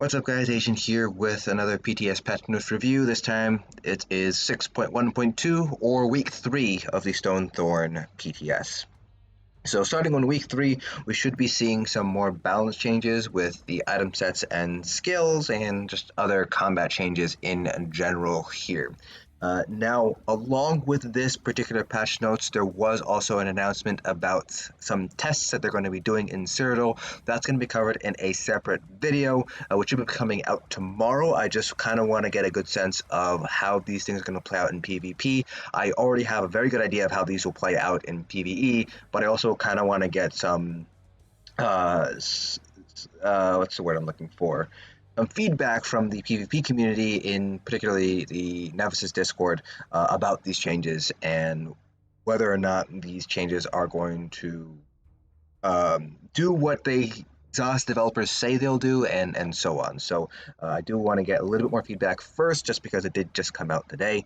What's up guys, Asian here with another PTS patch notes review. This time it is 6.1.2 or week 3 of the Stonethorn PTS. So starting on week 3, we should be seeing some more balance changes with the item sets and skills and just other combat changes in general here. Now, along with this particular patch notes, there was also an announcement about some tests that they're going to be doing in Cyrodiil. That's going to be covered in a separate video, which will be coming out tomorrow. I just kind of want to get a good sense of how these things are going to play out in PvP. I already have a very good idea of how these will play out in PvE, but I also kind of want to get some, what's the word I'm looking for? Feedback from the PvP community, in particularly the Nemesis Discord, about these changes and whether or not these changes are going to do what they ZOS developers say they'll do, and so on. So I do want to get a little bit more feedback first, just because it did just come out today.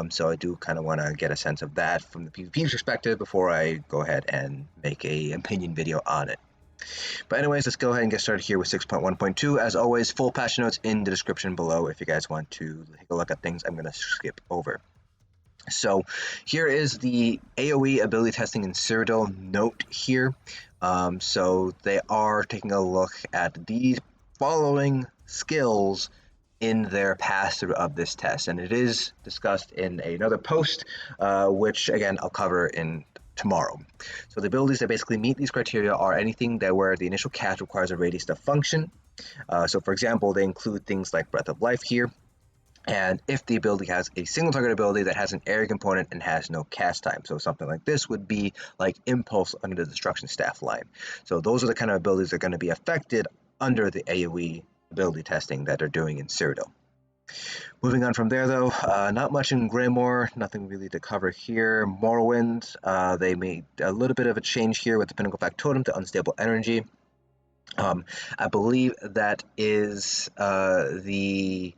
So I do kind of want to get a sense of that from the PvP perspective before I go ahead and make a opinion video on it. But anyways, let's go ahead and get started here with 6.1.2. As always, full patch notes in the description below if you guys want to take a look at things I'm going to skip over. So here is the AoE ability testing in Cyrodiil note here. So they are taking a look at these following skills in their pass-through of this test, and it is discussed in another post, which again I'll cover in tomorrow. So the abilities that basically meet these criteria are anything that where the initial cast requires a radius to function. So for example, they include things like Breath of Life here, and if the ability has a single target ability that has an area component and has no cast time. So something like this would be like Impulse under the Destruction Staff line. So those are the kind of abilities that are going to be affected under the AoE ability testing that they're doing in Cyrodiil. Moving on from there, though, not much in Grimoire, nothing really to cover here. Morrowind, they made a little bit of a change here with the Pinnacle Factotum to Unstable Energy. I believe that is the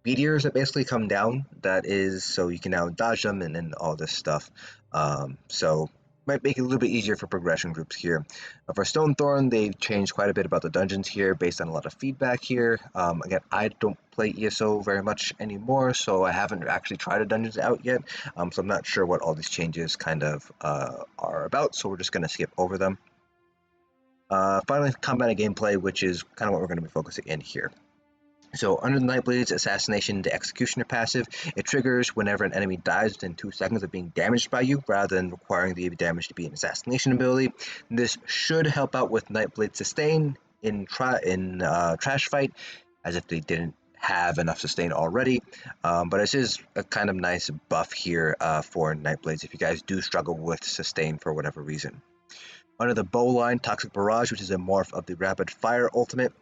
meteors that basically come down. That is, so you can now dodge them and all this stuff. So might make it a little bit easier for progression groups here. For Stonethorn, they've changed quite a bit about the dungeons here based on a lot of feedback here. Again, I don't play ESO very much anymore, so I haven't actually tried the dungeons out yet, so I'm not sure what all these changes kind of are about, so we're just going to skip over them. Finally, combat and gameplay, which is kind of what we're going to be focusing in here. So under the Nightblade's Assassination to Executioner passive, it triggers whenever an enemy dies within 2 seconds of being damaged by you, rather than requiring the damage to be an assassination ability. This should help out with Nightblade Sustain in Trash Fight, as if they didn't have enough sustain already. But this is a kind of nice buff here for Nightblades if you guys do struggle with sustain for whatever reason. Under the bow line, Toxic Barrage, which is a morph of the Rapid Fire ultimate.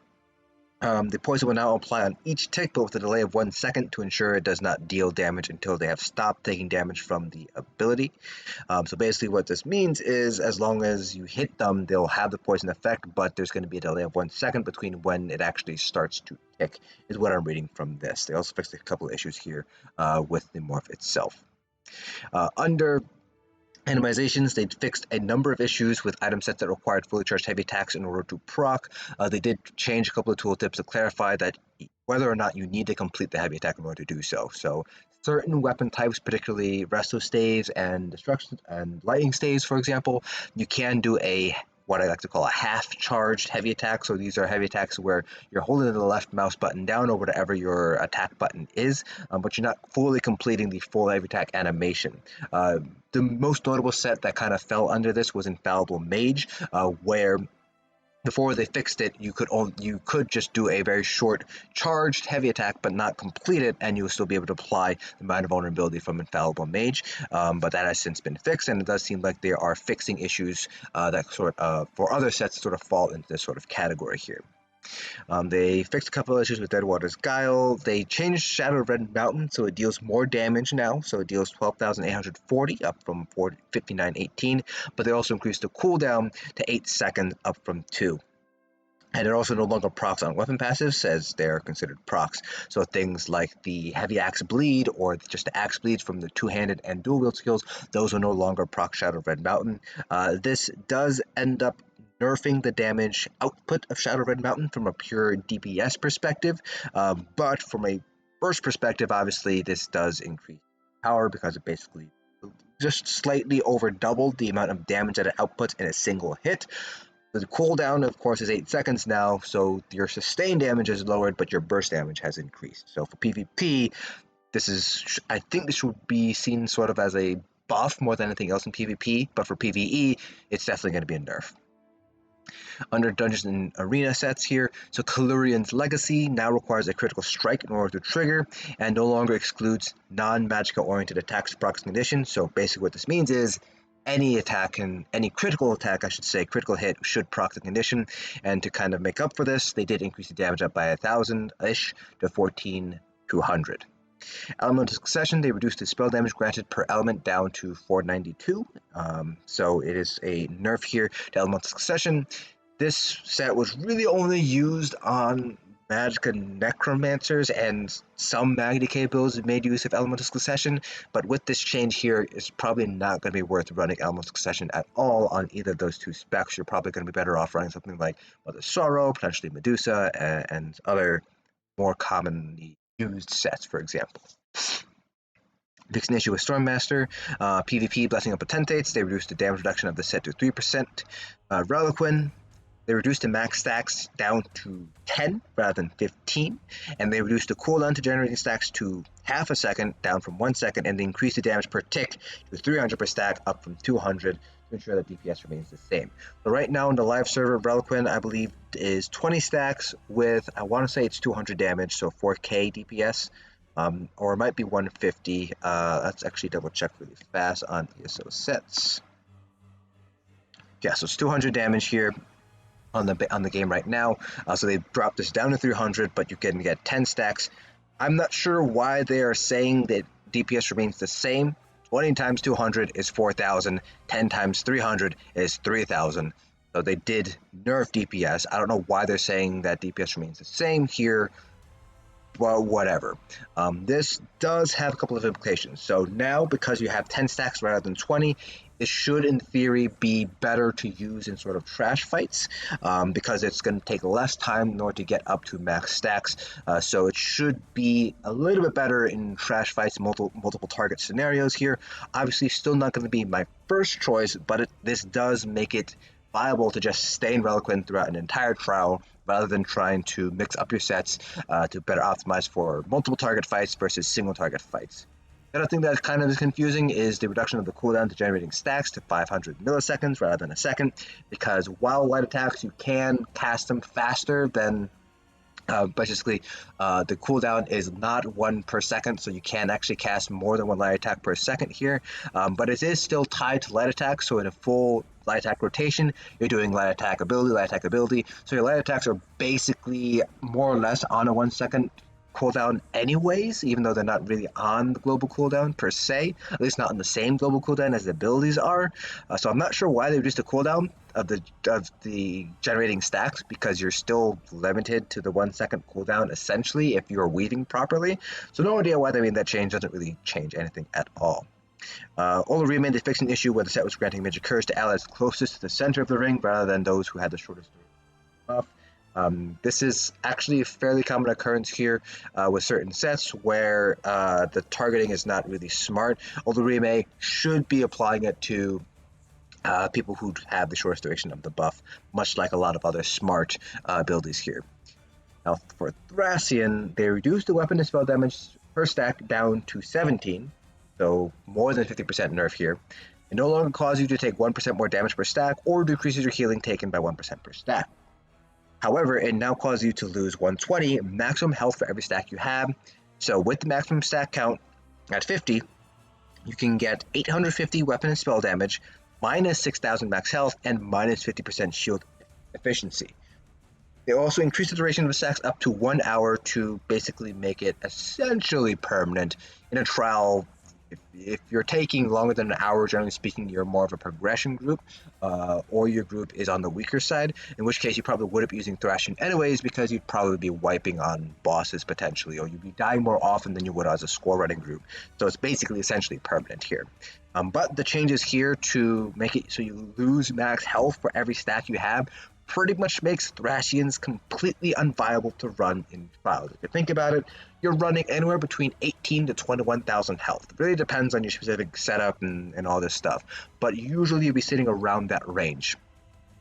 The poison will now apply on each tick, but with a delay of 1 second to ensure it does not deal damage until they have stopped taking damage from the ability. So basically what this means is as long as you hit them, they'll have the poison effect, but there's going to be a delay of 1 second between when it actually starts to tick, is what I'm reading from this. They also fixed a couple of issues here with the morph itself. Under Randomizations, they fixed a number of issues with item sets that required fully charged heavy attacks in order to proc. They did change a couple of tooltips to clarify that whether or not you need to complete the heavy attack in order to do so. So certain weapon types, particularly resto staves and destruction and lightning staves, for example, you can do what I like to call a half-charged heavy attack. So these are heavy attacks where you're holding the left mouse button down or whatever your attack button is, but you're not fully completing the full heavy attack animation. The most notable set that kind of fell under this was Infallible Mage, where before they fixed it, you could just do a very short charged heavy attack but not complete it, and you'll still be able to apply the minor vulnerability from Infallible Mage. But that has since been fixed, and it does seem like they are fixing issues that sort of for other sets sort of fall into this sort of category here. They fixed a couple of issues with Deadwater's Guile. They changed Shadow Red Mountain so it deals more damage now, so it deals 12,840 up from 5918, but they also increased the cooldown to 8 seconds up from 2. And it also no longer procs on weapon passives, as they're considered procs. So things like the Heavy Axe Bleed or just the Axe Bleeds from the two-handed and dual-wield skills, those are no longer proc Shadow Red Mountain. This does end up nerfing the damage output of Shadow Red Mountain from a pure DPS perspective, but from a burst perspective, obviously this does increase power because it basically just slightly over doubled the amount of damage that it outputs in a single hit. The cooldown, of course, is 8 seconds now, so your sustained damage is lowered, but your burst damage has increased. So for PvP, I think this would be seen sort of as a buff more than anything else in PvP, but for PvE, it's definitely going to be a nerf. Under Dungeons and Arena sets here, so Calurian's Legacy now requires a critical strike in order to trigger, and no longer excludes non-magical oriented attacks proc condition. So basically what this means is any critical attack, I should say, critical hit should proc the condition, and to kind of make up for this, they did increase the damage up by 1,000-ish to 1,400. Elemental Succession, they reduced the spell damage granted per element down to 492, so it is a nerf here to Elemental Succession. This set was really only used on Magicka Necromancers, and some Mag Decay builds made use of Elemental Succession, but with this change here, it's probably not going to be worth running Elemental Succession at all on either of those two specs. You're probably going to be better off running something like Mother Sorrow, potentially Medusa, and other more commonly used sets, for example. Fixing issue with Stormmaster, PvP Blessing of Potentates, they reduced the damage reduction of the set to 3%. Relequen, they reduced the max stacks down to 10 rather than 15, and they reduced the cooldown to generating stacks to half a second, down from 1 second, and they increased the damage per tick to 300 per stack, up from 200, to ensure that DPS remains the same. So right now in the live server, Relequen, I believe, is 20 stacks with, I want to say it's 200 damage, so 4k DPS, or it might be 150. Let's actually double check really fast on ESO sets. Yeah, so it's 200 damage here on the game right now. So they dropped this down to 300, but you can get 10 stacks. I'm not sure why they are saying that DPS remains the same. 20 times 200 is 4,000. 10 times 300 is 3,000. So they did nerf DPS. I don't know why they're saying that DPS remains the same here. Well, whatever. This does have a couple of implications. So now, because you have 10 stacks rather than 20, it should, in theory, be better to use in sort of trash fights, because it's going to take less time in order to get up to max stacks. So it should be a little bit better in trash fights, multiple target scenarios here. Obviously, still not going to be my first choice, but this does make it viable to just stay in Relequen throughout an entire trial, rather than trying to mix up your sets to better optimize for multiple target fights versus single target fights. The other thing that kind of is confusing is the reduction of the cooldown to generating stacks to 500 milliseconds rather than a second, because while light attacks, you can cast them faster than basically, the cooldown is not 1 per second, so you can actually cast more than 1 light attack per second here, but it is still tied to light attack, so in a full light attack rotation, you're doing light attack ability, so your light attacks are basically more or less on a 1 second cooldown anyways, even though they're not really on the global cooldown per se, at least not on the same global cooldown as the abilities are. So I'm not sure why they reduced the cooldown of the generating stacks, because you're still limited to the 1 second cooldown essentially if you're weaving properly. So no idea why they made that change. Doesn't really change anything at all. Relequen, they fixed an issue where the set was granting magic curse to allies closest to the center of the ring rather than those who had the shortest buff. This is actually a fairly common occurrence here with certain sets where the targeting is not really smart. Relequen should be applying it to people who have the shortest duration of the buff, much like a lot of other smart abilities here. Now for Thrassian, they reduced the weapon and spell damage per stack down to 17, so more than 50% nerf here. It no longer causes you to take 1% more damage per stack or decreases your healing taken by 1% per stack. However, it now causes you to lose 120 maximum health for every stack you have. So with the maximum stack count at 50, you can get 850 weapon and spell damage, minus 6,000 max health, and minus 50% shield efficiency. They also increase the duration of the stacks up to 1 hour to basically make it essentially permanent in a trial If you're taking longer than an hour, generally speaking, you're more of a progression group, or your group is on the weaker side, in which case you probably wouldn't be using Thrassian anyways, because you'd probably be wiping on bosses potentially, or you'd be dying more often than you would as a score running group. So it's basically essentially permanent here. But the changes here to make it so you lose max health for every stack you have pretty much makes Thrassians completely unviable to run in trials. If you think about it, you're running anywhere between 18 to 21,000 health. It really depends on your specific setup and all this stuff, but usually you'll be sitting around that range.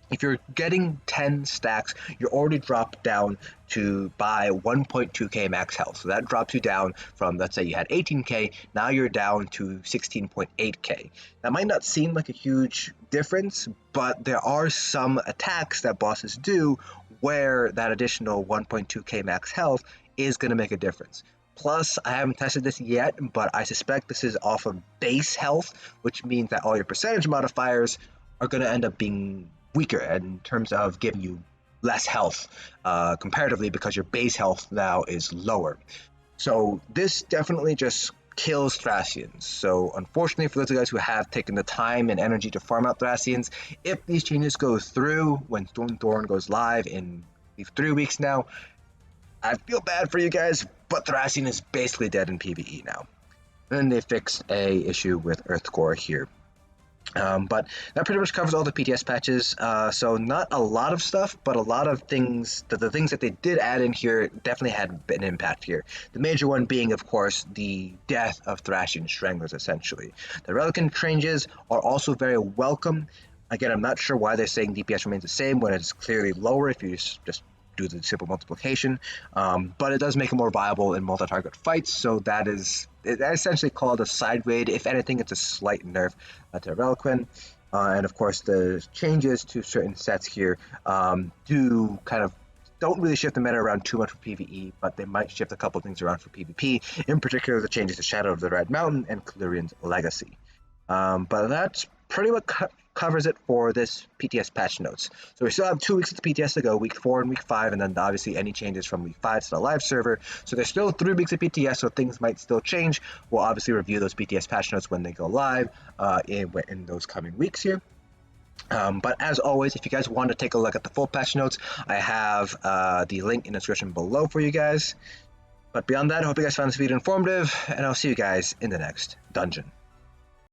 If you're getting 10 stacks, you're already dropped down to by 1.2k max health. So that drops you down from, let's say you had 18k, now you're down to 16.8k. That might not seem like a huge difference, but there are some attacks that bosses do where that additional 1.2k max health is going to make a difference. Plus, I haven't tested this yet, but I suspect this is off of base health, which means that all your percentage modifiers are going to end up being weaker in terms of giving you less health comparatively, because your base health now is lower. So this definitely just kills Thrassians. So unfortunately for those guys who have taken the time and energy to farm out Thrassians, if these changes go through when Stone Thorn goes live in 3 weeks now, I feel bad for you guys, but Thrassian is basically dead in PvE now. And they fixed a issue with Earthcore here. But that pretty much covers all the PTS patches. So not a lot of stuff, but a lot of things. The things that they did add in here definitely had an impact here. The major one being, of course, the death of Thrassian Stranglers, essentially. The Relequen changes are also very welcome. Again, I'm not sure why they're saying DPS remains the same when it's clearly lower if you just do the simple multiplication, but it does make it more viable in multi-target fights, so that is essentially called a side raid. If anything, it's a slight nerf to Relequen. And of course, the changes to certain sets here don't really shift the meta around too much for PvE, but they might shift a couple things around for PvP, in particular the changes to Shadow of the Red Mountain and Calurian's Legacy. But that's pretty much covers it for this PTS patch notes. So we still have 2 weeks of the PTS to go, week 4 and week 5, and then obviously any changes from week 5 to the live server. So there's still 3 weeks of PTS, so things might still change. We'll obviously review those PTS patch notes when they go live in those coming weeks here. But as always, if you guys want to take a look at the full patch notes, I have the link in the description below for you guys. But beyond that, I hope you guys found this video informative, and I'll see you guys in the next dungeon.